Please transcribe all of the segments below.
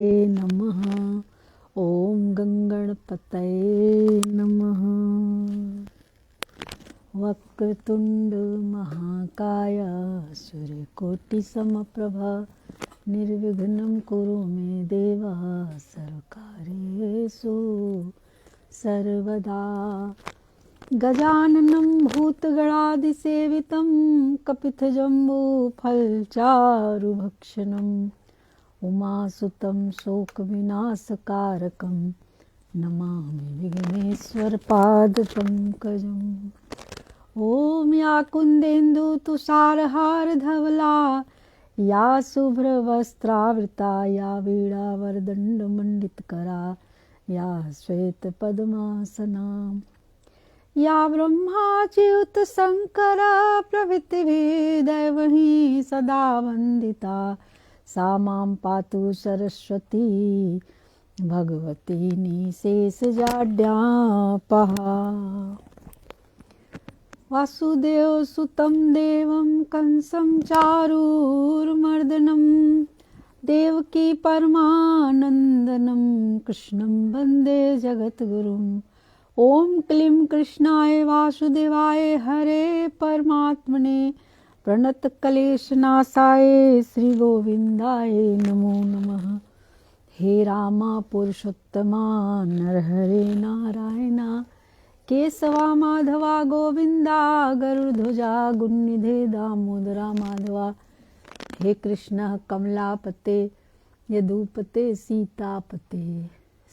नमः। ॐ गङ्गणपतये नमः। वक्रतुण्ड महाकाय सूर्यकोटिसमप्रभा निर्विघ्नं कुरु मे देव सर्वकार्येषु सर्वदा। गजाननं भूतगणादिसेवितं कपितजम्बूफलचारुभक्षणम् उमासुतं शोकविनाशकारकं नमामि विघ्नेश्वरपादपङ्कजम्। ॐ या कुन्देन्दुतुषारहारधवला या शुभ्रवस्त्रावृता या वीणावरदण्डमण्डितकरा या श्वेतपद्मासना या ब्रह्माच्युतशङ्करा प्रभृतिभिः दैवैः सदा वन्दिता सा मां पातु सरस्वती भगवती निशेषजाड्यापहा। वासुदेवसुतं देवं कंसं चारूरमर्दनं देवकी परमानन्दनं कृष्णं वन्दे जगद्गुरुम्। ॐ क्लीं कृष्णाय वासुदेवाय हरे परमात्मने प्रणतक्लेशनाशाय श्रीगोविन्दाय नमो नमः। हे रामा पुरुषोत्तमा नरहरे नारायण केशवा माधवा गोविन्दा गरुध्वजा गुणनिधे दामोदरा माधवा। हे कृष्ण कमलापते यदुपते सीतापते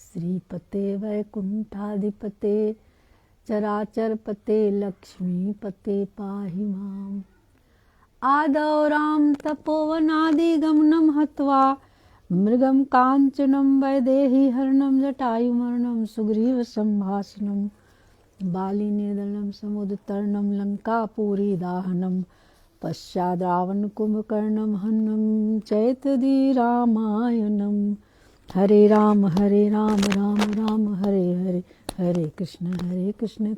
श्रीपते वैकुण्ठाधिपते चराचरपते लक्ष्मीपते पाहि माम्। आदौ राम तपोवनादिगमनं हत्वा मृगं काञ्चनं वैदेहीहरणं जटायुमरणं सुग्रीवसम्भाषणं बालीनिधनं समुद्रतरणं लङ्कापुरीदाहनं पश्चाद् रावणकुम्भकर्णं हननं चैतदीरामायणम्। हरे राम राम राम हरे हरे हरे कृष्ण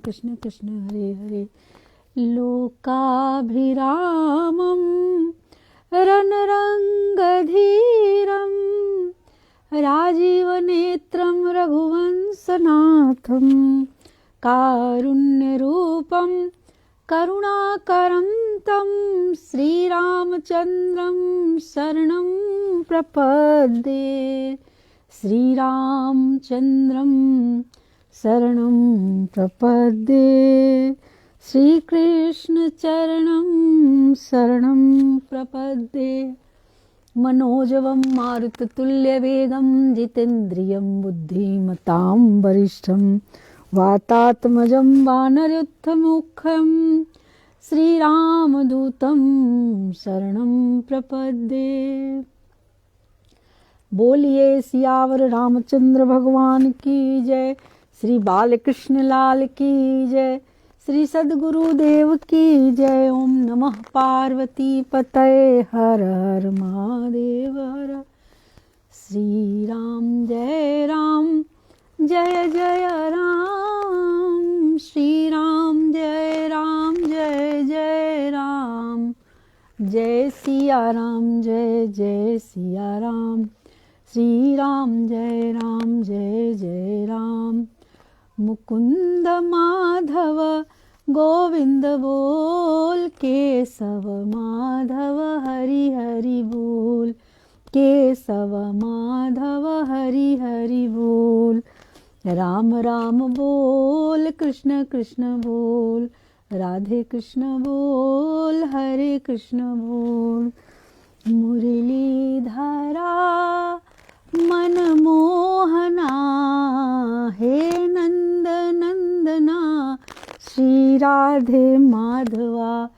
कृष्ण कृष्ण हरे हरे। लोकाभिरामं रणरङ्गधीरं राजीवनेत्रं रघुवंशनाथं कारुण्यरूपं करुणाकरं तं श्रीरामचन्द्रं शरणं प्रपद्ये। श्रीरामचन्द्रं शरणं प्रपद्ये। श्रीकृष्ण चरणं शरणं प्रपद्ये। मनोजवं मारुततुल्यवेगं जितेन्द्रियं बुद्धिमतां वरिष्ठं वातात्मजं वानरयुद्धमुख्यं श्रीरामदूतं शरणं प्रपद्ये। बोलिए सियावर रामचंद्र भगवान की जय। श्री बालकृष्ण लाल की जय। श्री सद्गुरुदेव की जय। ओम नमः पार्वती पतये हर हर महादेव हर। श्री राम जय जय राम। श्री राम जय जय राम। जय सिया राम जय सिया राम। श्री राम जय जय राम। मुकुंद माधव गोविंद बोल केशव माधव हरि हरि बोल। केशव माधव हरि हरि बोल। राम राम बोल कृष्ण कृष्ण बोल। राधे कृष्ण बोल हरे कृष्ण बोल। मुरलीधरा मनमोहना हे नंद नंदना श्री राधे माधवा।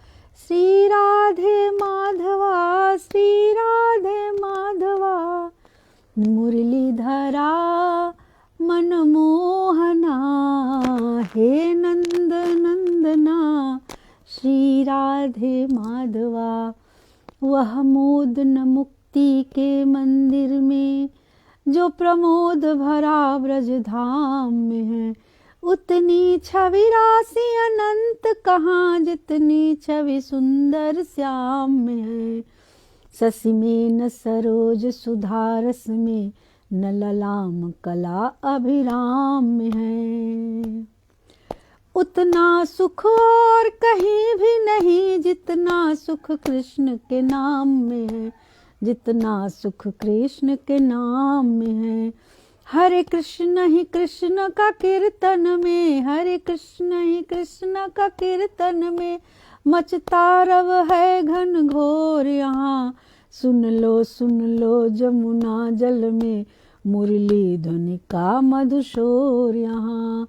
श्री राधे माधवा श्री राधे माधवा। मुरलीधरा मनमोहना हे नंद नंदना श्री राधे माधवा। वह मोदन मुक्ति के मंदिर में जो प्रमोद भरा ब्रज धाम में है उतनी छवि राशि अनंत कहाँ जितनी छवि सुंदर श्याम में है। शशि में न सरोज सुधारस में न ललाम कला अभिराम में है। उतना सुख और कहीं भी नहीं जितना सुख कृष्ण के नाम में है, जितना सुख कृष्ण के नाम में है। हरे कृष्ण ही कृष्ण का कीर्तन में, हरे कृष्ण ही कृष्ण का कीर्तन में मचता रव है घन घोर यहाँ। सुन लो जमुना जल में मुरली ध्वनि का मधुशोर यहाँ।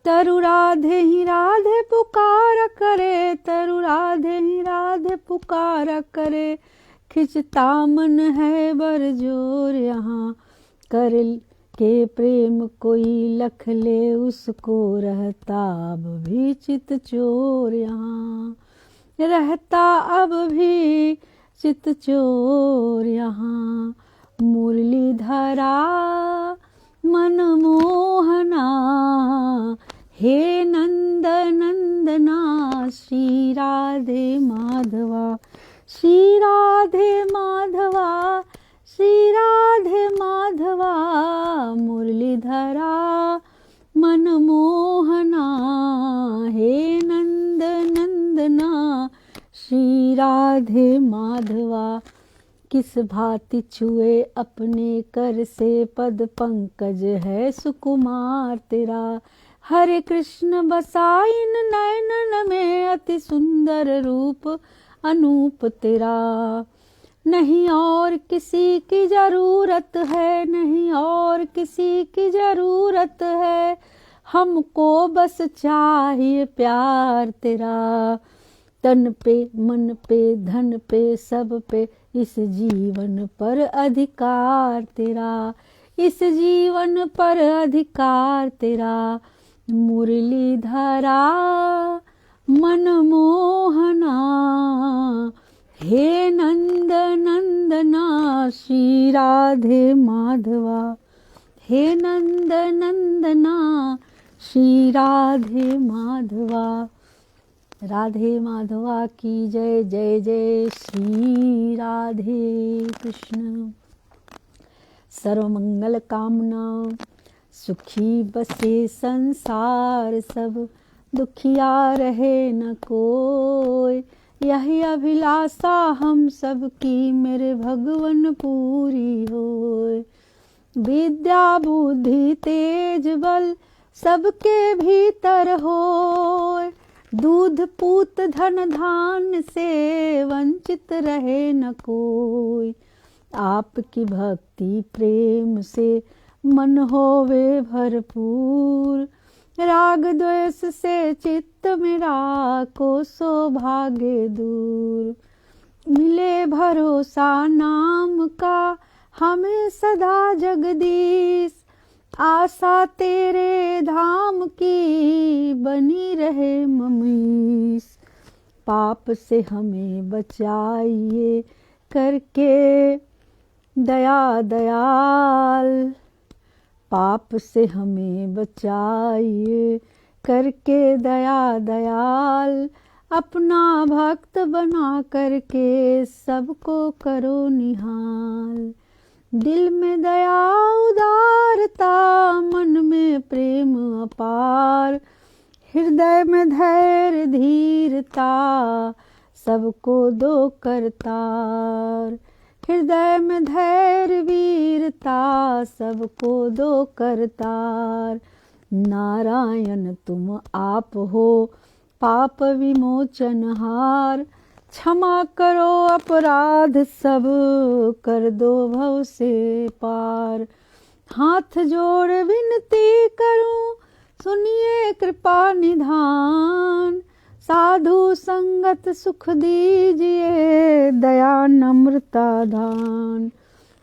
तरु राधे ही राधे पुकारा करे, तरु राधे ही राधे पुकारा करे, खिंचता मन है बरजोर यहाँ। कर के प्रेम कोई लख ले उसको रहता अब भी चित चोर यहाँ, रहता अब भी चित चोर यहाँ। मुरली धरा मन मोहना हे नंद नंदना, श्री राधे माधवा, श्री राधे माधवा, श्री राधे माधवा। मुरली धरा मन मोहना हे नंद नंदना, श्री राधे माधवा। किस भांति छुए अपने कर से पद पंकज है सुकुमार तेरा। हरे कृष्ण बसा इन नयनन में अति सुंदर रूप अनूप तेरा। नहीं और किसी की जरूरत है, नहीं और किसी की जरूरत है, हमको बस चाहिए प्यार तेरा। तन पे मन पे धन पे सब पे इस जीवन पर अधिकार तेरा, इस जीवन पर अधिकार तेरा। मुरली धरा मन मोहना हे नंद नंदना, श्री राधे माधवा, हे नंद नंदना, श्री राधे माधवा। राधे माधवा की जय, जय जय श्री राधे कृष्ण। सर्वमंगल कामना सुखी बसे संसार सब, दुखिया रहे न कोई, यही अभिलाषा हम सब की मेरे भगवन पूरी होय। विद्या बुद्धि तेज बल सबके भीतर होय, दूध पूत धन धान से वंचित रहे न कोई। आपकी भक्ति प्रेम से मन होवे भरपूर, राग द्वेष से चित्त मेरा को सौभाग्य दूर। मिले भरोसा नाम का हमें सदा जगदीश, आशा तेरे धाम की बनी रहे ममीस। पाप से हमें बचाइए करके दया दयाल, पाप से हमें बचाइए करके दया दयाल। अपना भक्त बना करके सबको करो निहाल। दिल में दया उदारता, मन में प्रेम अपार, हृदय में धैर्य धीरता, सबको दो करतार। हृदय में धैर्य वीरता, सबको दो करतार। नारायण तुम आप हो पाप विमोचन हार, क्षमा करो अपराध सब कर दो भव से पार। हाथ जोड़ विनती करूं सुनिए कृपा निधान, साधु संगत सुख दीजिए दया नम्रता दान।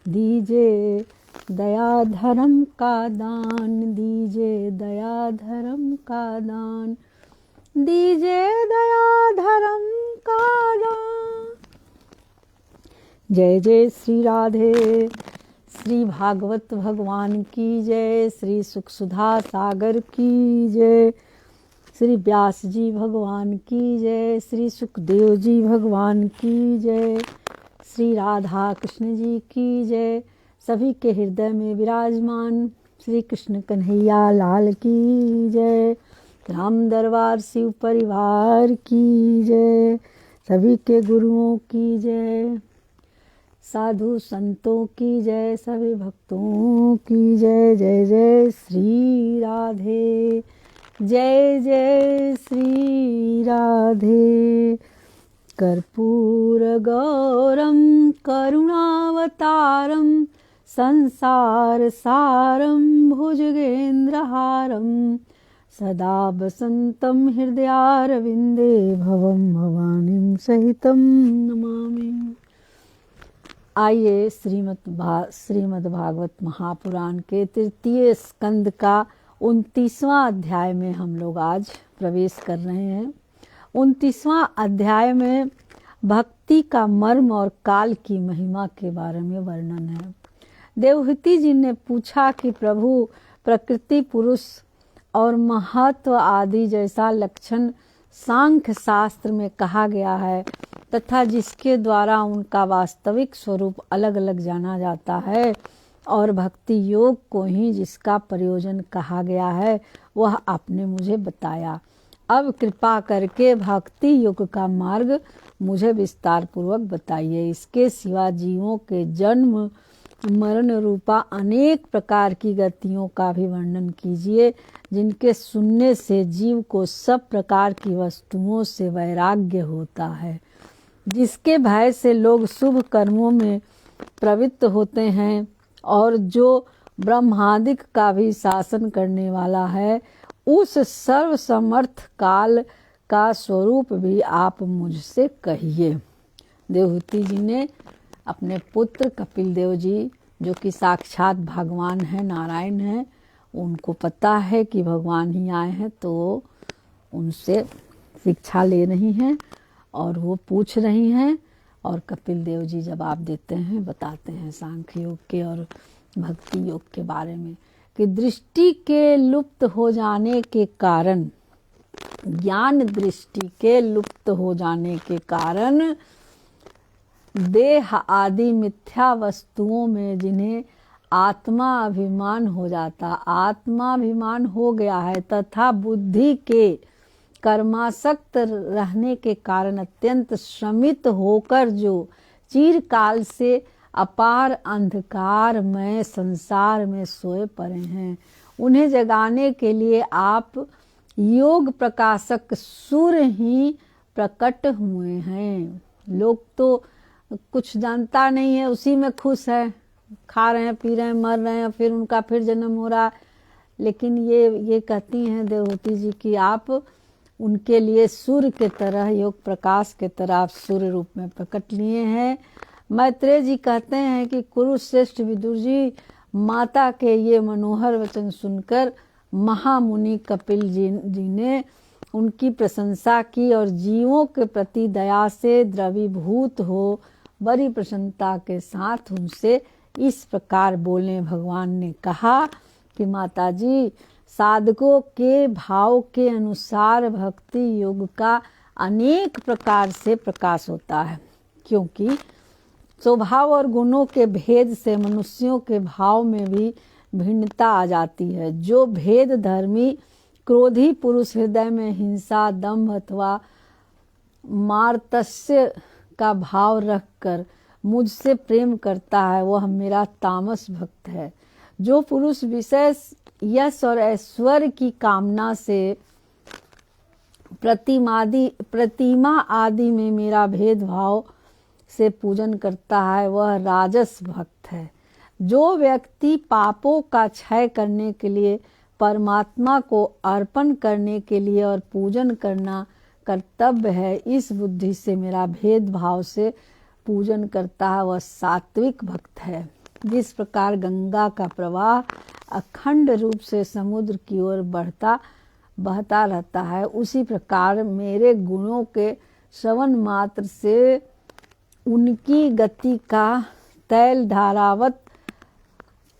दीजिए दया धर्म का दान, दीजिए दया धर्म का दान, दीजिए दया धर्म का दान। जय जय श्री राधे। श्री भागवत भगवान की जय, श्री सुख सुधा सागर की जय, श्री व्यास जी भगवान की जय, श्री सुखदेव जी भगवान की जय, श्री राधा कृष्ण जी की जय, सभी के हृदय में विराजमान श्री कृष्ण कन्हैया लाल की जय। राम दरबार शिव परिवार की जय। सभी के गुरुओं की जय। साधु संतों की जय। सभी भक्तों की जय। जय जय श्री राधे। जय जय श्री राधे। कर्पूर गौरम करुणावतारम संसार सारम भुजगेन्द्रहारम सदा वसंतं हृदयारविंदे भवं भवानीं सहितं नमामि। आइए श्रीमद् भागवत महापुराण के तृतीय स्कंद का 29वां अध्याय में हम लोग आज प्रवेश कर रहे हैं। 29वां अध्याय में भक्ति का मर्म और काल की महिमा के बारे में वर्णन है। देवहूति जी ने पूछा कि प्रभु प्रकृति, पुरुष और महत्व आदि जैसा लक्षण सांख्य शास्त्र में कहा गया है तथा जिसके द्वारा उनका वास्तविक स्वरूप अलग अलग जाना जाता है और भक्ति योग को ही जिसका प्रयोजन कहा गया है वह आपने मुझे बताया। अब कृपा करके भक्ति योग का मार्ग मुझे विस्तार पूर्वक बताइए। इसके सिवा जीवों के जन्म मरण रूपा अनेक प्रकार की गतियों का भी वर्णन कीजिए जिनके सुनने से जीव को सब प्रकार की वस्तुओं से वैराग्य होता है, जिसके भय से लोग शुभ कर्मों में प्रवृत्त होते हैं और जो ब्रह्मादिक का भी शासन करने वाला है। उस सर्वसमर्थ काल का स्वरूप भी आप मुझसे कहिए। देवहूति जी ने अपने पुत्र कपिल देव जी, जो कि साक्षात भगवान है, नारायण है, उनको पता है कि भगवान ही आए हैं, तो उनसे शिक्षा ले रही हैं और वो पूछ रही हैं और कपिल देव जी जवाब देते हैं, बताते हैं सांख्य योग के और भक्ति योग के बारे में कि दृष्टि के लुप्त हो जाने के कारण, ज्ञान दृष्टि के लुप्त हो जाने के कारण देह आदि मिथ्या वस्तुओं में जिन्हें आत्मा अभिमान हो जाता, आत्माभिमान हो गया है तथा बुद्धि के कर्मासक्त रहने के कारण अत्यंत श्रमित होकर जो चिरकाल से अपार अंधकार में संसार में सोए पड़े हैं, उन्हें जगाने के लिए आप योग प्रकाशक सूर्य ही प्रकट हुए हैं। लोग तो कुछ जानता नहीं है, उसी में खुश है, खा रहे हैं, पी रहे हैं, मर रहे हैं, फिर उनका फिर जन्म हो रहा है। लेकिन ये कहती हैं देवहूति जी कि आप उनके लिए सूर्य के तरह, योग प्रकाश के तरह आप सूर्य रूप में प्रकट लिए हैं। मैत्रेय जी कहते हैं कि कुरुश्रेष्ठ विदुर जी, माता के ये मनोहर वचन सुनकर महामुनि कपिल जी ने उनकी प्रशंसा की और जीवों के प्रति दया से द्रवीभूत हो बड़ी प्रसन्नता के साथ उनसे इस प्रकार बोले। भगवान ने कहा कि माता जी, साधकों के भाव के अनुसार भक्ति योग का अनेक प्रकार से प्रकाश होता है, क्योंकि स्वभाव और गुणों के भेद से मनुष्यों के भाव में भी भिन्नता आ जाती है। जो भेद धर्मी क्रोधी पुरुष हृदय में हिंसा, दंभ अथवा मार्तस्य का भाव रखकर मुझसे प्रेम करता है, वह मेरा तामस भक्त है। जो पुरुष विषय, यश और ऐश्वर्य की कामना से प्रतिमा आदि में मेरा भेदभाव से पूजन करता है, वह राजस भक्त है। जो व्यक्ति पापों का क्षय करने के लिए, परमात्मा को अर्पण करने के लिए और पूजन करना कर्तव्य है, इस बुद्धि से मेरा भेदभाव से पूजन करता है, वह सात्विक भक्त है। जिस प्रकार गंगा का प्रवाह अखंड रूप से समुद्र की ओर बहता रहता है, उसी प्रकार मेरे गुणों के श्रवण मात्र से उनकी गति का तैल धारावत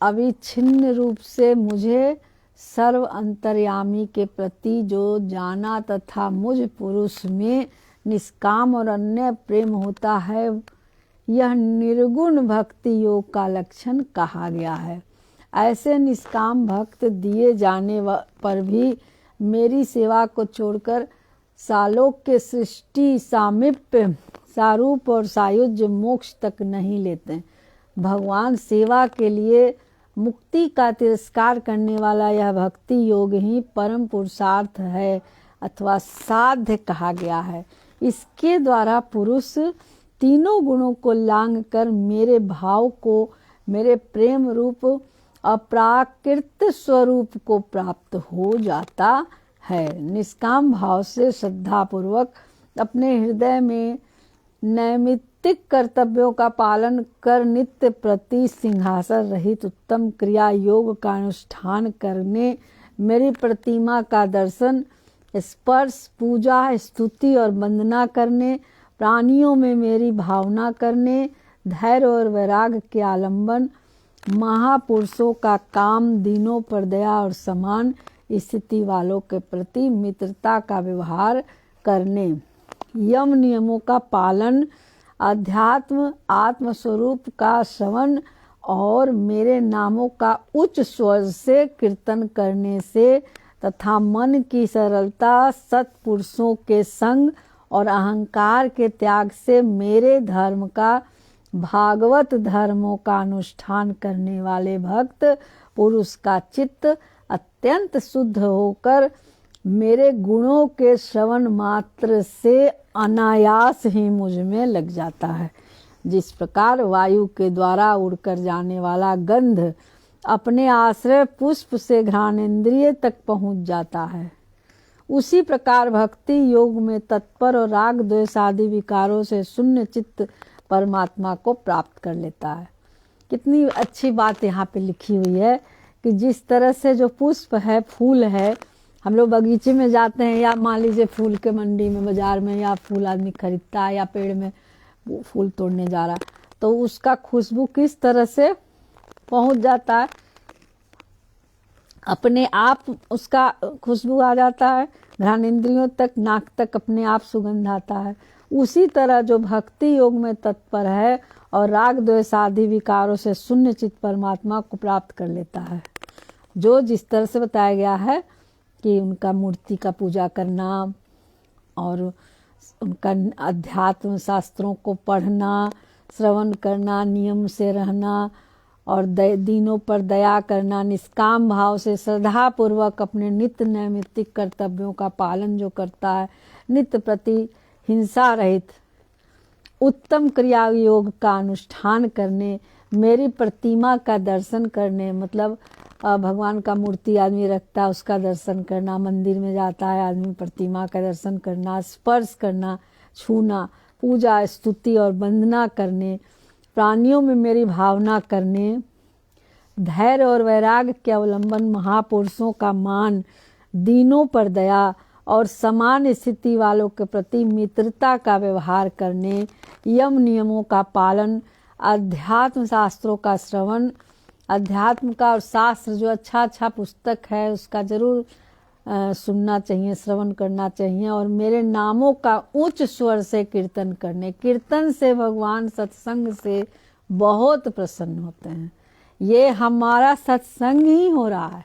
अविच्छिन्न रूप से मुझे सर्व अंतर्यामी के प्रति जो जाना तथा मुझ पुरुष में निष्काम और अन्य प्रेम होता है, यह निर्गुण भक्ति योग का लक्षण कहा गया है। ऐसे निष्काम भक्त दिए जाने पर भी मेरी सेवा को छोड़कर सालोक के सृष्टि सामीप्य सारूप और सायुज्य मोक्ष तक नहीं लेते। भगवान सेवा के लिए मुक्ति का तिरस्कार करने वाला यह भक्ति योग ही परम पुरुषार्थ है अथवा साध्य कहा गया है। इसके द्वारा पुरुष तीनों गुणों को लांघ कर मेरे भाव को, मेरे प्रेम रूप अप्राकृत स्वरूप को प्राप्त हो जाता है। निष्काम भाव से श्रद्धा पूर्वक अपने हृदय में नैमित्तिक कर्तव्यों का पालन कर नित्य प्रति सिंहासन रहित उत्तम क्रिया योग का अनुष्ठान करने, मेरी प्रतिमा का दर्शन, स्पर्श, पूजा, स्तुति और वंदना करने, प्राणियों में मेरी भावना करने, धैर्य और वैराग्य के आलंबन, महापुरुषों का काम, दीनों पर दया और समान स्थिति वालों के प्रति मित्रता का व्यवहार करने, यम नियमों का पालन, अध्यात्म आत्म स्वरूप का श्रवण और मेरे नामों का उच्च स्वर से कीर्तन करने से तथा मन की सरलता, सत्पुरुषों के संग और अहंकार के त्याग से मेरे धर्म का, भागवत धर्मों का अनुष्ठान करने वाले भक्त पुरुष का चित्त अत्यंत शुद्ध होकर मेरे गुणों के श्रवण मात्र से अनायास ही मुझ में लग जाता है। जिस प्रकार वायु के द्वारा उड़कर जाने वाला गंध अपने आश्रय पुष्प से घ्राणेन्द्रिय तक पहुंच जाता है, उसी प्रकार भक्ति योग में तत्पर और राग द्वेष आदि विकारों से शून्य चित्त परमात्मा को प्राप्त कर लेता है। कितनी अच्छी बात यहाँ पे लिखी हुई है कि जिस तरह से जो पुष्प है, फूल है, हम लोग बगीचे में जाते हैं या मान लीजिए फूल के मंडी में, बाजार में, या फूल आदमी खरीदता है या पेड़ में फूल तोड़ने जा रहा है, तो उसका खुशबू किस तरह से पहुंच जाता है, अपने आप उसका खुशबू आ जाता है, घ्राणेन्द्रियों तक, नाक तक अपने आप सुगंध आता है। उसी तरह जो भक्ति योग में तत्पर है और राग द्वेष आदि विकारों से शून्य चित्त परमात्मा को प्राप्त कर लेता है, जो जिस तरह से बताया गया है कि उनका मूर्ति का पूजा करना और उनका अध्यात्म शास्त्रों को पढ़ना, श्रवण करना, नियम से रहना और दीनों पर दया करना, निष्काम भाव से श्रद्धा पूर्वक अपने नित्य नैमित्तिक कर्तव्यों का पालन जो करता है, नित्य प्रति हिंसा रहित उत्तम क्रिया योग का अनुष्ठान करने, मेरी प्रतिमा का दर्शन करने, मतलब भगवान का मूर्ति आदमी रखता है उसका दर्शन करना, मंदिर में जाता है आदमी प्रतिमा का दर्शन करना, स्पर्श करना, छूना, पूजा, स्तुति और वंदना करने, प्राणियों में मेरी भावना करने, धैर्य और वैराग्य के अवलंबन, महापुरुषों का मान, दीनों पर दया और समान स्थिति वालों के प्रति मित्रता का व्यवहार करने, यम नियमों का पालन, अध्यात्म शास्त्रों का श्रवण, अध्यात्म का और शास्त्र जो अच्छा पुस्तक है उसका जरूर सुनना चाहिए, श्रवण करना चाहिए, और मेरे नामों का उच्च स्वर से कीर्तन करने। कीर्तन से भगवान सत्संग से बहुत प्रसन्न होते हैं। ये हमारा सत्संग ही हो रहा है,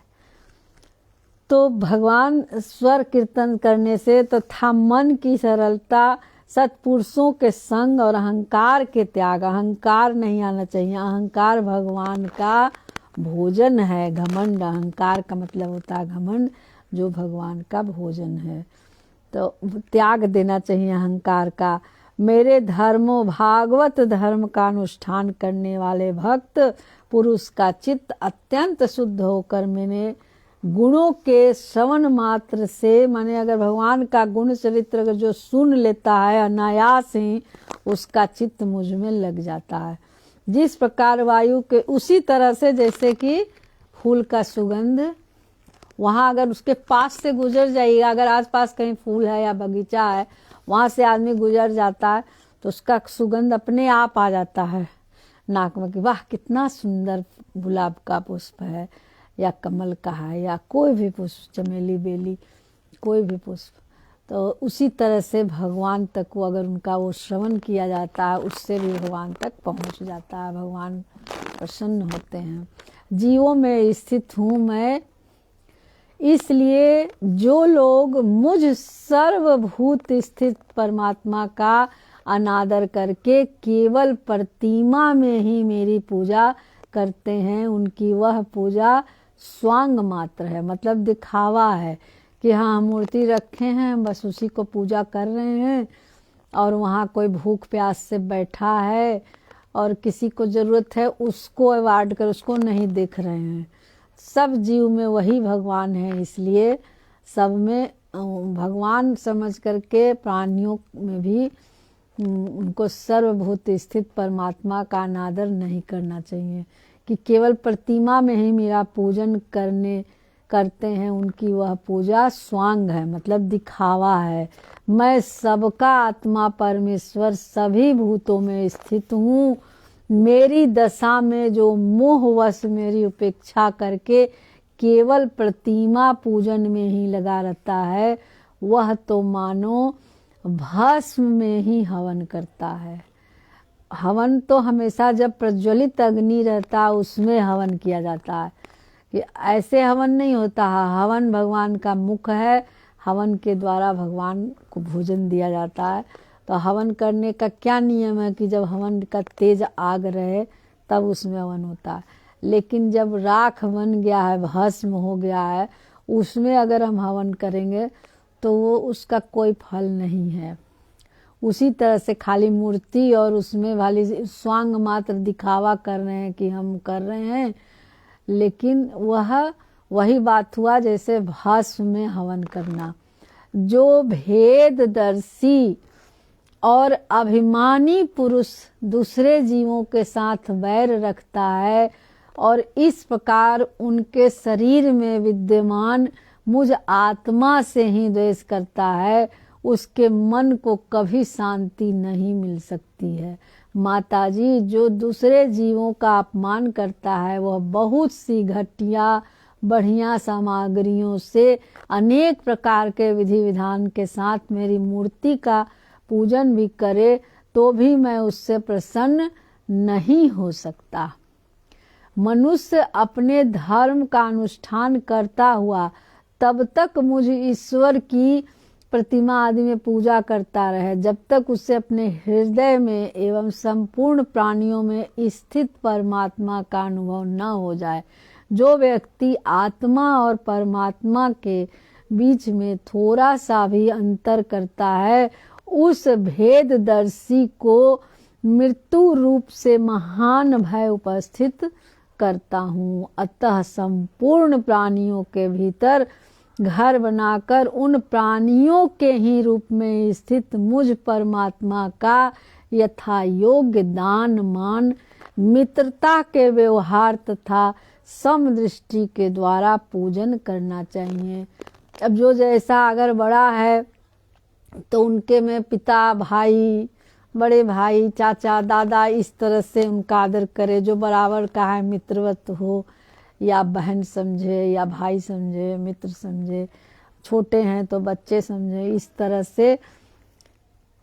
तो भगवान स्वर कीर्तन करने से तथा मन की सरलता, सत्पुरुषों के संग और अहंकार के त्याग, अहंकार नहीं आना चाहिए। अहंकार भगवान का भोजन है। घमंड, अहंकार का मतलब होता है घमंड, जो भगवान का भोजन है, तो त्याग देना चाहिए अहंकार का। मेरे धर्मों, भागवत धर्म का अनुष्ठान करने वाले भक्त पुरुष का चित्त अत्यंत शुद्ध होकर मैंने गुणों के श्रवण मात्र से, माने अगर भगवान का गुण चरित्र अगर जो सुन लेता है अनायास ही उसका चित्त मुझ में लग जाता है। जिस प्रकार वायु के, उसी तरह से जैसे कि फूल का सुगंध, वहाँ अगर उसके पास से गुजर जाइएगा, अगर आसपास कहीं फूल है या बगीचा है, वहाँ से आदमी गुजर जाता है तो उसका सुगंध अपने आप आ जाता है नाक में कि वाह कितना सुंदर गुलाब का पुष्प है या कमल का है या कोई भी पुष्प, चमेली, बेली, कोई भी पुष्प, तो उसी तरह से भगवान तक वो अगर उनका वो श्रवण किया जाता है, उससे भी भगवान तक पहुंच जाता है, भगवान प्रसन्न होते हैं। जीवों में स्थित हूँ मैं, इसलिए जो लोग मुझ सर्वभूत स्थित परमात्मा का अनादर करके केवल प्रतिमा में ही मेरी पूजा करते हैं, उनकी वह पूजा स्वांग मात्र है, मतलब दिखावा है कि हाँ मूर्ति रखे हैं, बस उसी को पूजा कर रहे हैं, और वहाँ कोई भूख प्यास से बैठा है और किसी को ज़रूरत है उसको अवार्ड कर, उसको नहीं देख रहे हैं। सब जीव में वही भगवान है, इसलिए सब में भगवान समझ करके प्राणियों में भी उनको सर्वभूत स्थित परमात्मा का अनादर नहीं करना चाहिए कि केवल प्रतिमा में ही मेरा पूजन करते हैं, उनकी वह पूजा स्वांग है, मतलब दिखावा है। मैं सबका आत्मा परमेश्वर सभी भूतों में स्थित हूँ। मेरी दशा में जो मोहवश मेरी उपेक्षा करके केवल प्रतिमा पूजन में ही लगा रहता है, वह तो मानो भस्म में ही हवन करता है। हवन तो हमेशा जब प्रज्वलित अग्नि रहता है उसमें हवन किया जाता है, कि ऐसे हवन नहीं होता है। हवन भगवान का मुख है, हवन के द्वारा भगवान को भोजन दिया जाता है। तो हवन करने का क्या नियम है कि जब हवन का तेज आग रहे तब उसमें हवन होता है, लेकिन जब राख बन गया है, भस्म हो गया है, उसमें अगर हम हवन करेंगे तो वो उसका कोई फल नहीं है। उसी तरह से खाली मूर्ति और उसमें वाली स्वांग मात्र दिखावा कर रहे हैं कि हम कर रहे हैं, लेकिन वही बात हुआ जैसे भस्म में हवन करना। जो भेददर्शी और अभिमानी पुरुष दूसरे जीवों के साथ वैर रखता है और इस प्रकार उनके शरीर में विद्यमान मुझ आत्मा से ही द्वेष करता है, उसके मन को कभी शांति नहीं मिल सकती है। माताजी, जो दूसरे जीवों का अपमान करता है वह बहुत सी घटिया बढ़िया सामग्रियों से अनेक प्रकार के विधि विधान के साथ मेरी मूर्ति का पूजन भी करे तो भी मैं उससे प्रसन्न नहीं हो सकता। मनुष्य अपने धर्म का अनुष्ठान करता हुआ तब तक मुझ ईश्वर की प्रतिमा आदि में पूजा करता रहे जब तक उसे अपने हृदय में एवं संपूर्ण प्राणियों में स्थित परमात्मा का अनुभव न हो जाए। जो व्यक्ति आत्मा और परमात्मा के बीच में थोड़ा सा भी अंतर करता है, उस भेददर्शी को मृत्यु रूप से महान भय उपस्थित करता हूँ। अतः संपूर्ण प्राणियों के भीतर घर बनाकर उन प्राणियों के ही रूप में स्थित मुझ परमात्मा का यथा योग्य दान मान, मित्रता के व्यवहार तथा समदृष्टि के द्वारा पूजन करना चाहिए। अब जो जैसा अगर बड़ा है तो उनके में पिता, भाई, बड़े भाई, चाचा, दादा, इस तरह से उनका आदर करे। जो बराबर का है मित्रवत हो, या बहन समझे या भाई समझे, मित्र समझे, छोटे हैं तो बच्चे समझे, इस तरह से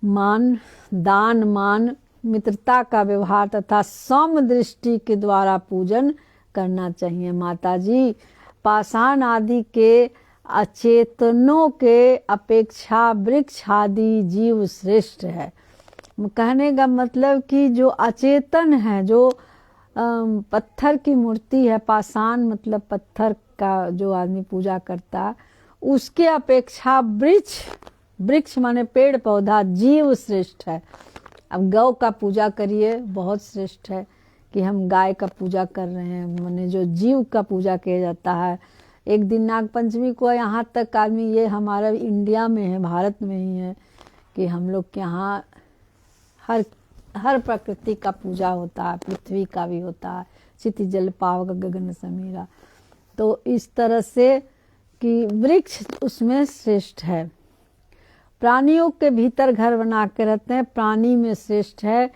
मान, दान मान, मित्रता का व्यवहार तथा समदृष्टि के द्वारा पूजन करना चाहिए। माताजी, पाषाण आदि के अचेतनों के अपेक्षा वृक्ष आदि जीव श्रेष्ठ है। कहने का मतलब कि जो अचेतन है, जो पत्थर की मूर्ति है, पाषाण मतलब पत्थर का जो आदमी पूजा करता, उसके अपेक्षा वृक्ष माने पेड़ पौधा, जीव श्रेष्ठ है। अब गौ का पूजा करिए, बहुत श्रेष्ठ है कि हम गाय का पूजा कर रहे हैं, माने जो जीव का पूजा किया जाता है। एक दिन नाग पंचमी को यहाँ तक आदमी, ये हमारा इंडिया में है, भारत में ही है, कि हम लोग के यहाँ हर प्रकृति का पूजा होता है, पृथ्वी का भी होता है, क्षिति जल पावक गगन समीरा। तो इस तरह से कि वृक्ष उसमें श्रेष्ठ है। प्राणियों के भीतर घर बना के रहते हैं, प्राणी में श्रेष्ठ है।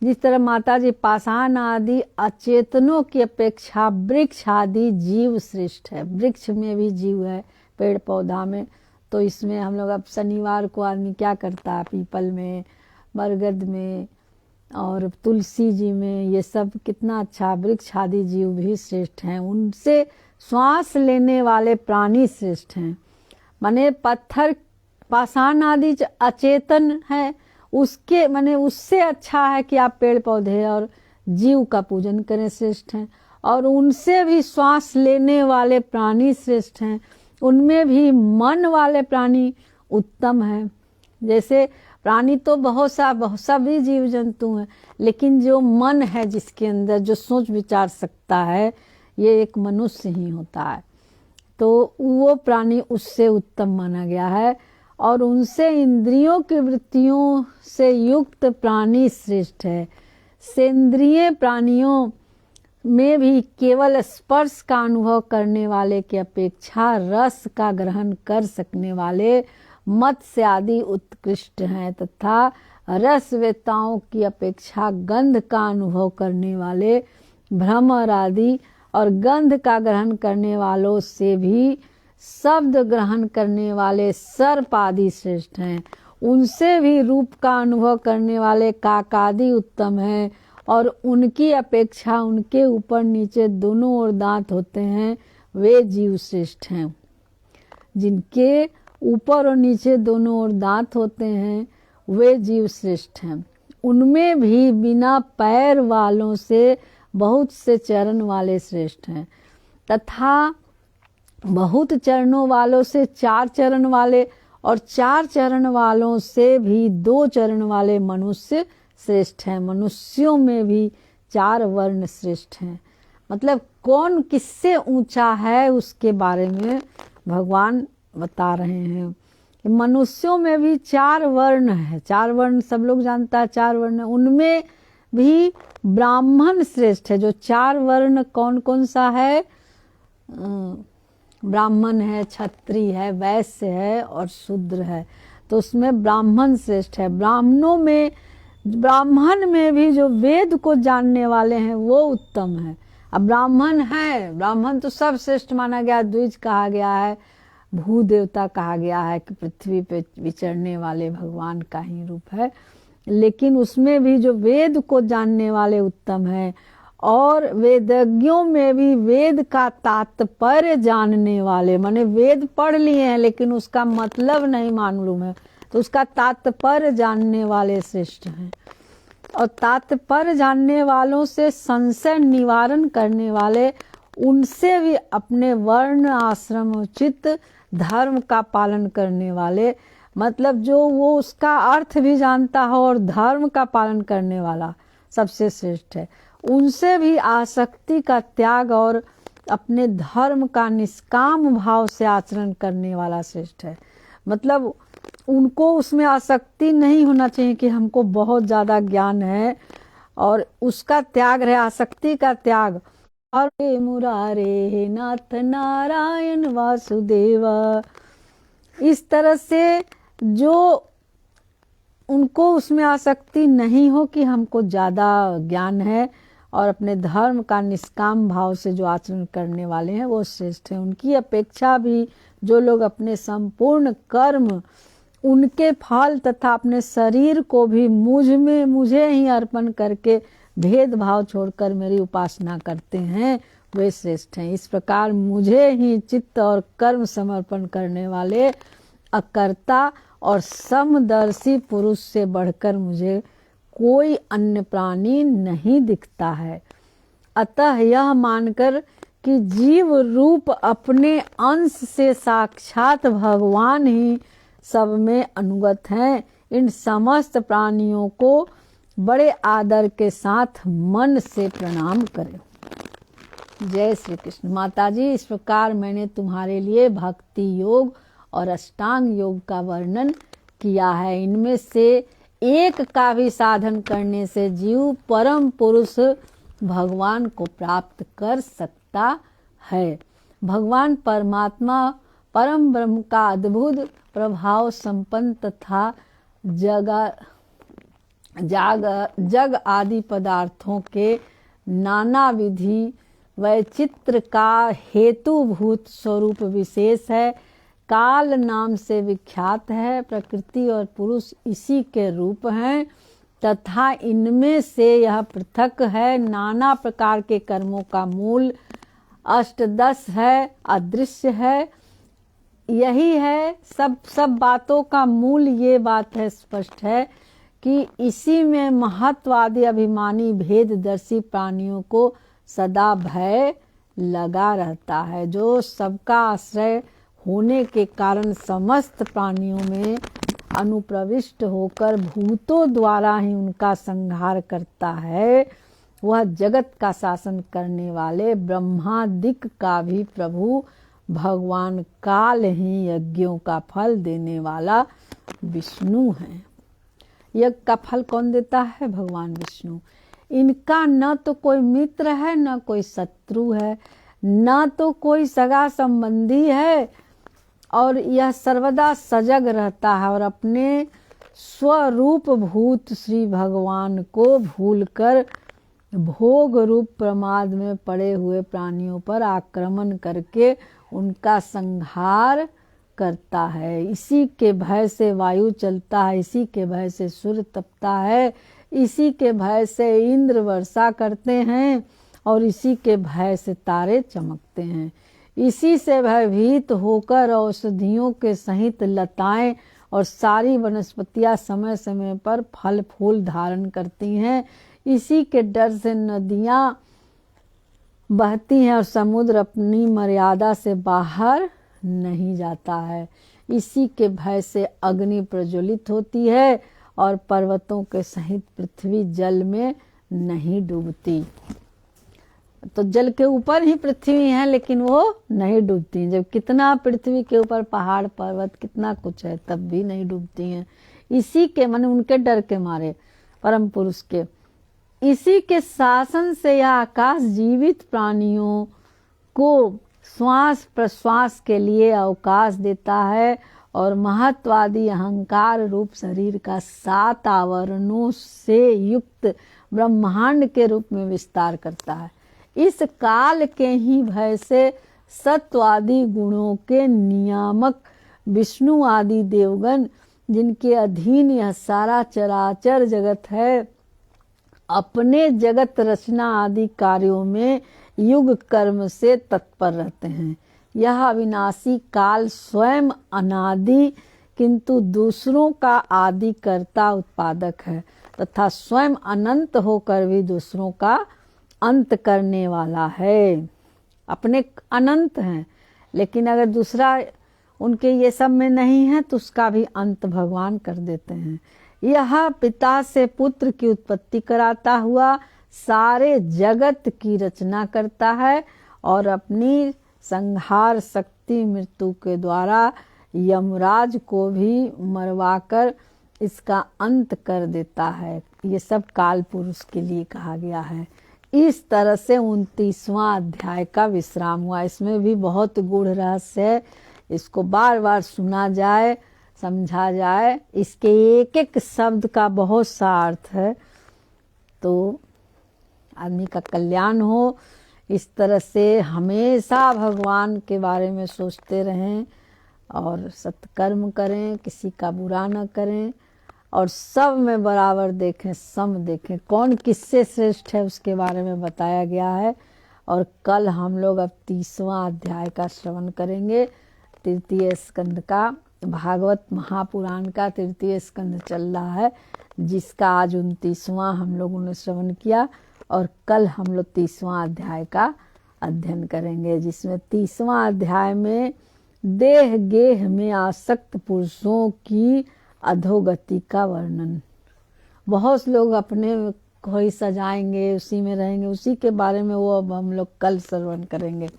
जिस तरह माताजी पाषाण आदि अचेतनों की अपेक्षा वृक्ष आदि जीव श्रेष्ठ है। वृक्ष में भी जीव है, पेड़ पौधा में, तो इसमें हम लोग अब शनिवार को आदमी क्या करता है, पीपल में, बरगद में और तुलसी जी में, ये सब कितना अच्छा, वृक्ष आदि जीव भी श्रेष्ठ हैं, उनसे श्वास लेने वाले प्राणी श्रेष्ठ हैं। माने पत्थर पाषाण आदि अचेतन है, उसके माने उससे अच्छा है कि आप पेड़ पौधे और जीव का पूजन करें, श्रेष्ठ हैं। और उनसे भी श्वास लेने वाले प्राणी श्रेष्ठ हैं, उनमें भी मन वाले प्राणी उत्तम हैं। जैसे प्राणी तो बहुत सभी जीव जंतु हैं, लेकिन जो मन है जिसके अंदर, जो सोच विचार सकता है, ये एक मनुष्य ही होता है। तो वो प्राणी उससे उत्तम माना गया है। और उनसे इंद्रियों की वृत्तियों से युक्त प्राणी श्रेष्ठ है। सेंद्रिय प्राणियों में भी केवल स्पर्श का अनुभव करने वाले की अपेक्षा रस का ग्रहण कर सकने वाले मत्स्य आदि उत्कृष्ट हैं, तथा रसवेताओं की अपेक्षा गंध का अनुभव करने वाले भ्रमर आदि और गंध का ग्रहण करने वालों से भी शब्द ग्रहण करने वाले सर्प आदि श्रेष्ठ हैं। उनसे भी रूप का अनुभव करने वाले काकादि उत्तम हैं, और उनकी अपेक्षा उनके ऊपर नीचे दोनों ओर दांत होते हैं, वे जीव श्रेष्ठ हैं। जिनके ऊपर और नीचे दोनों ओर दांत होते हैं, वे जीव श्रेष्ठ हैं। उनमें भी बिना पैर वालों से बहुत से चरण वाले श्रेष्ठ हैं, तथा बहुत चरणों वालों से 4 चरण वाले, और 4 चरण वालों से भी 2 चरण वाले मनुष्य श्रेष्ठ हैं। मनुष्यों में भी 4 वर्ण श्रेष्ठ हैं। मतलब कौन किससे ऊंचा है उसके बारे में भगवान बता रहे हैं। मनुष्यों में भी 4 वर्ण है। 4 वर्ण सब लोग जानता है, 4 वर्ण है। उनमें भी ब्राह्मण श्रेष्ठ है। जो 4 वर्ण कौन कौन सा है? ब्राह्मण है, क्षत्रिय है, वैश्य है और शूद्र है। तो उसमें ब्राह्मण श्रेष्ठ है। ब्राह्मण में भी जो वेद को जानने वाले हैं वो उत्तम है। अब ब्राह्मण तो सब श्रेष्ठ माना गया। द्विज कहा गया है, भू देवता कहा गया है कि पृथ्वी पे विचरने वाले भगवान का ही रूप है। लेकिन उसमें भी जो वेद को जानने वाले उत्तम है, और वेदज्ञों में भी वेद का तात्पर्य जानने वाले, माने वेद पढ़ लिए हैं लेकिन उसका मतलब नहीं मालूम है, तो उसका तात्पर्य जानने वाले श्रेष्ठ हैं। और तात्पर्य जानने वालों से संशय निवारण करने वाले, उनसे भी अपने वर्ण आश्रम उचित धर्म का पालन करने वाले, मतलब जो वो उसका अर्थ भी जानता हो और धर्म का पालन करने वाला सबसे श्रेष्ठ है। उनसे भी आसक्ति का त्याग और अपने धर्म का निष्काम भाव से आचरण करने वाला श्रेष्ठ है। मतलब उनको उसमें आसक्ति नहीं होना चाहिए कि हमको बहुत ज़्यादा ज्ञान है, और उसका त्याग रहे, आसक्ति का त्याग। और मुरारे नाथ नारायण वासुदेव, इस तरह से जो उनको उसमें आसक्ति नहीं हो कि हमको ज़्यादा ज्ञान है, और अपने धर्म का निष्काम भाव से जो आचरण करने वाले हैं वो श्रेष्ठ हैं। उनकी अपेक्षा भी जो लोग अपने संपूर्ण कर्म, उनके फल तथा अपने शरीर को भी मुझे ही अर्पण करके भेदभाव छोड़कर मेरी उपासना करते हैं, वे श्रेष्ठ हैं। इस प्रकार मुझे ही चित्त और कर्म समर्पण करने वाले अकर्ता और समदर्शी पुरुष से बढ़कर मुझे कोई अन्य प्राणी नहीं दिखता है। अतः यह मानकर कि जीव रूप अपने अंश से साक्षात भगवान ही सब में अनुगत हैं, इन समस्त प्राणियों को बड़े आदर के साथ मन से प्रणाम करें। जय श्री कृष्ण। माता जी, इस प्रकार मैंने तुम्हारे लिए भक्ति योग और अष्टांग योग का वर्णन किया है। इनमें से एक का भी साधन करने से जीव परम पुरुष भगवान को प्राप्त कर सकता है। भगवान परमात्मा परम ब्रह्म का अद्भुत प्रभाव संपन्न तथा जग आदि पदार्थों के नाना विधि वैचित्र का हेतुभूत स्वरूप विशेष है, काल नाम से विख्यात है। प्रकृति और पुरुष इसी के रूप हैं तथा इनमें से यह पृथक है। नाना प्रकार के कर्मों का मूल अष्टदश है, अदृश्य है। यही है सब बातों का मूल। ये बात है, स्पष्ट है कि इसी में महत्वादी अभिमानी भेददर्शी प्राणियों को सदा भय लगा रहता है, जो सबका आश्रय होने के कारण समस्त प्राणियों में अनुप्रविष्ट होकर भूतों द्वारा ही उनका संहार करता है। वह जगत का शासन करने वाले ब्रह्मादिक का भी प्रभु भगवान काल ही यज्ञों का फल देने वाला विष्णु है। यज्ञ का फल कौन देता है? भगवान विष्णु। इनका न तो कोई मित्र है, न कोई शत्रु है, न तो कोई सगा संबंधी है, और यह सर्वदा सजग रहता है और अपने स्वरूप भूत श्री भगवान को भूलकर भोग रूप प्रमाद में पड़े हुए प्राणियों पर आक्रमण करके उनका संहार करता है। इसी के भय से वायु चलता है, इसी के भय से सूर्य तपता है, इसी के भय से इंद्र वर्षा करते हैं और इसी के भय से तारे चमकते हैं। इसी से भयभीत होकर औषधियों के सहित लताएं और सारी वनस्पतियां समय समय पर फल फूल धारण करती हैं। इसी के डर से नदियां बहती हैं और समुद्र अपनी मर्यादा से बाहर नहीं जाता है। इसी के भय से अग्नि प्रज्वलित होती है और पर्वतों के सहित पृथ्वी जल में नहीं डूबती। तो जल के ऊपर ही पृथ्वी है लेकिन वो नहीं डूबती। जब कितना पृथ्वी के ऊपर पहाड़ पर्वत कितना कुछ है तब भी नहीं डूबती हैं। इसी के माने उनके डर के मारे, परम पुरुष के, इसी के शासन से यह आकाश जीवित प्राणियों को श्वास प्रश्वास के लिए अवकाश देता है और महत्वादी अहंकार रूप शरीर का 7 आवरणों से युक्त ब्रह्मांड के रूप में विस्तार करता है। इस काल के ही भय से सत्वादि गुणों के नियामक विष्णु आदि देवगण, जिनके अधीन यह सारा चराचर जगत है, अपने जगत रचना आदि कार्यों में युग कर्म से तत्पर रहते हैं। यह अविनाशी काल स्वयं अनादि किंतु दूसरों का आदि कर्ता उत्पादक है तथा स्वयं अनंत होकर भी दूसरों का अंत करने वाला है। अपने अनंत हैं लेकिन अगर दूसरा उनके ये सब में नहीं है तो उसका भी अंत भगवान कर देते हैं। यह पिता से पुत्र की उत्पत्ति कराता हुआ सारे जगत की रचना करता है और अपनी संहार शक्ति मृत्यु के द्वारा यमराज को भी मरवाकर इसका अंत कर देता है। ये सब काल पुरुष के लिए कहा गया है। इस तरह से 29वां अध्याय का विश्राम हुआ। इसमें भी बहुत गूढ़ रहस्य है, इसको बार बार सुना जाए, समझा जाए, इसके एक एक शब्द का बहुत सा अर्थ है तो आदमी का कल्याण हो। इस तरह से हमेशा भगवान के बारे में सोचते रहें और सत्कर्म करें, किसी का बुरा न करें और सब में बराबर देखें, सम देखें। कौन किससे श्रेष्ठ है उसके बारे में बताया गया है। और कल हम लोग अब 30वां अध्याय का श्रवण करेंगे। तृतीय स्कंद का, भागवत महापुराण का तृतीय स्कंद चल रहा है, जिसका आज 29वां हम लोगों ने श्रवण किया और कल हम लोग 30वां अध्याय का अध्ययन करेंगे, जिसमें 30वां अध्याय में देह गेह में आसक्त पुरुषों की अधोगति का वर्णन। बहुत लोग अपने कोई सजाएंगे, उसी में रहेंगे, उसी के बारे में वो अब हम लोग कल श्रवण करेंगे।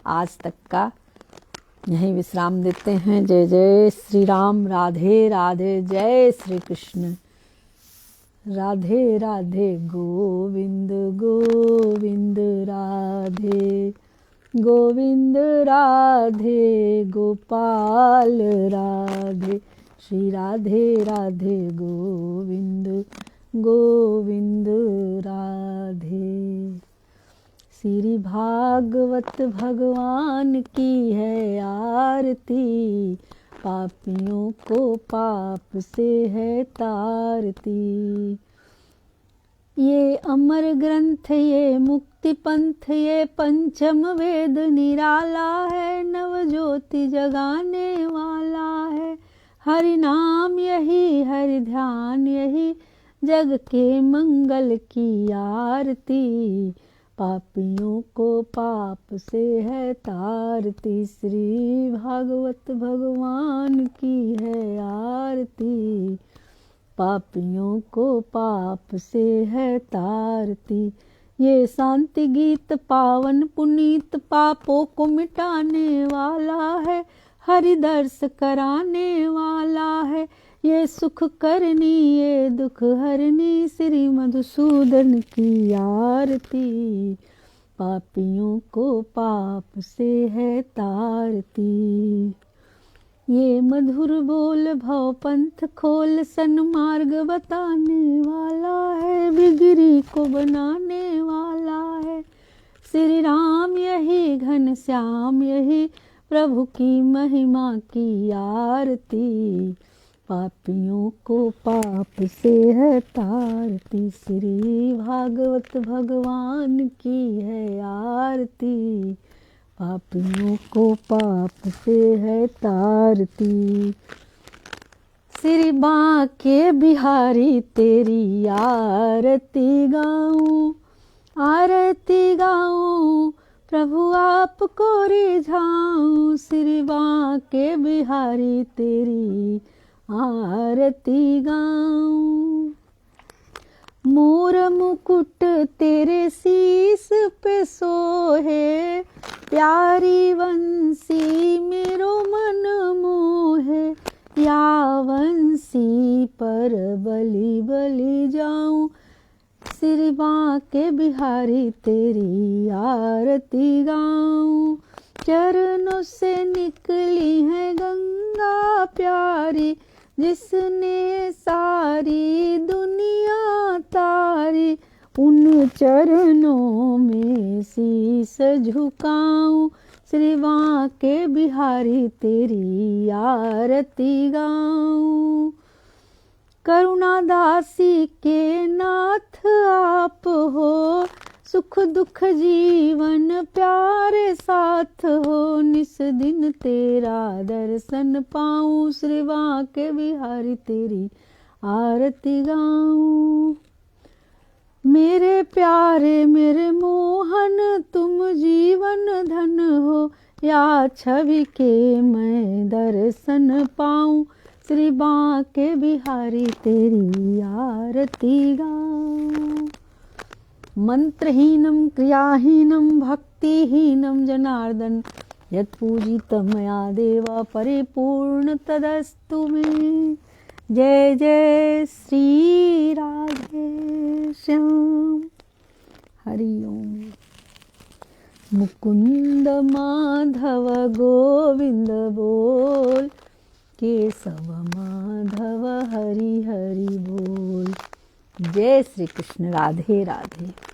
आज तक का यहीं विश्राम देते हैं। जय जय श्री राम, राधे राधे, जय श्री कृष्ण, राधे राधे, गोविंद गोविंद राधे गोविंद, राधे गोपाल राधे, श्री राधे राधे, गोविंद गोविंद राधे। श्री भागवत भगवान की है आरती, पापियों को पाप से है तारती। ये अमर ग्रंथ, ये मुक्ति पंथ, ये पंचम वेद निराला है, नव ज्योति जगाने वाला है। हरि नाम यही, हरि ध्यान यही, जग के मंगल की आरती, पापियों को पाप से है तारती। श्री भागवत भगवान की है आरती, पापियों को पाप से है तारती। ये शांति गीत पावन पुनीत, पापों को मिटाने वाला है, हरि दर्श कराने वाला है। ये सुख करनी, ये दुख हरनी, श्री मधुसूदन की आरती, पापियों को पाप से है तारती। ये मधुर बोल भव पंथ खोल, सन्मार्ग बताने वाला है, बिगड़ी को बनाने वाला है। श्री राम यही, घन श्याम यही, प्रभु की महिमा की आरती, पापियों को पाप से है तारती। श्री भागवत भगवान की है आरती, पापियों को पाप से है तारती। श्री बांके बिहारी तेरी आरती गाऊं, आरती गाऊं, प्रभु आपको रिझाऊं। श्री बांके बिहारी तेरी आरती गाऊं। मोर मुकुट तेरे शीस पे सोहे, प्यारी वंशी मेरो मन मोहे। या वंशी पर बलि बलि जाऊं, श्री बांके बिहारी तेरी आरती गाऊं। चरणों से निकली है गंगा प्यारी, जिसने सारी दुनिया तारी। उन चरणों में शीस झुकाऊं, श्री बांके बिहारी तेरी आरती गाऊं। करुणा दासी के नाथ आप हो, सुख दुख जीवन प्यारे साथ हो। निस दिन तेरा दर्शन पाऊं, श्री बांके बिहारी तेरी आरती गाऊं। मेरे प्यारे मेरे मोहन तुम जीवन धन हो, या छवि के मैं दर्शन पाऊं, श्री बांके बिहारी तेरी आरती गाऊं। मंत्रहीनम क्रियाहीनम भक्तिहीनम जनार्दन, यत्पूजित मया देवा परिपूर्ण तदस्तु मे। जय जय श्री राधे श्याम। हरि ओम। मुकुंद माधव गोविंद बोल, केशव माधव हरि हरि बोल। जय श्री कृष्ण। राधे राधे।